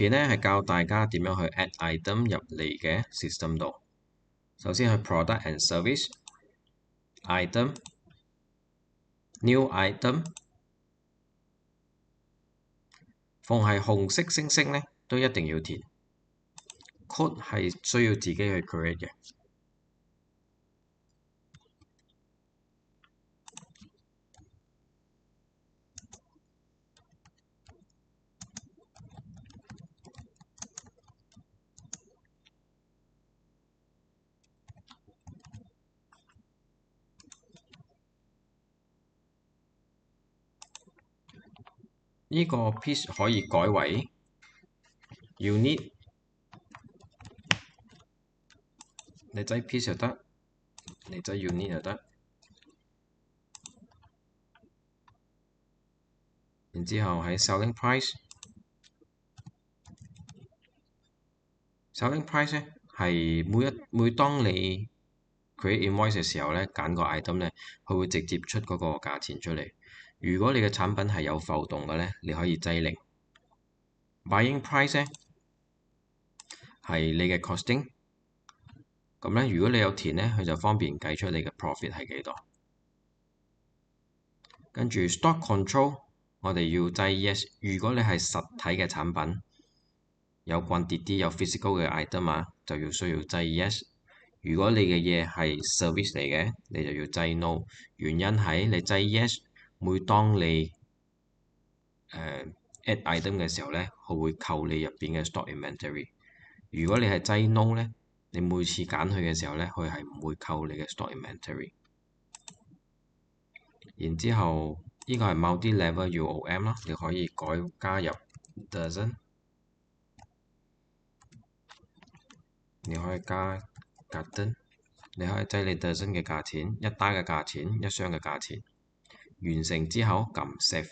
片咧係教大家點樣去 add item 入嚟嘅 system 度。首先去 product and service item new item， 逢係紅色星星咧都一定要填。code 係需要自己去 create 嘅。呢個 piece 可以改為 unit， 你擠 piece 就得，你擠 unit 就得。然之後喺 selling price，selling price 咧係每當你 create invoice 嘅時候咧，揀個 item 咧，佢會直接出嗰個價錢出嚟。如果你嘅產品係有浮動嘅咧，你可以擠零。Buying price 咧係你嘅 costing， 咁咧如果你有填咧，佢就方便計出你嘅 profit 係幾多。跟住 stock control， 我哋要擠 yes。如果你係實體嘅產品，有 quantity 有 physical 嘅 item 啊，就需要擠 yes。如果你嘅嘢係 service 嚟嘅，你就要擠 no。原因係你擠 yes， 每當你add item 嘅時候咧，佢會扣你入邊嘅 stock inventory。如果你係擠 no 咧，你每次揀佢嘅時候咧，佢係唔會扣你嘅 stock inventory。然之後呢個係 multi-level UOM 啦，你可以加入 dozen， 你可以加 garden， 你可以擠你 dozen 嘅價錢、一單嘅價錢、一箱嘅價錢。完成之後撳 save。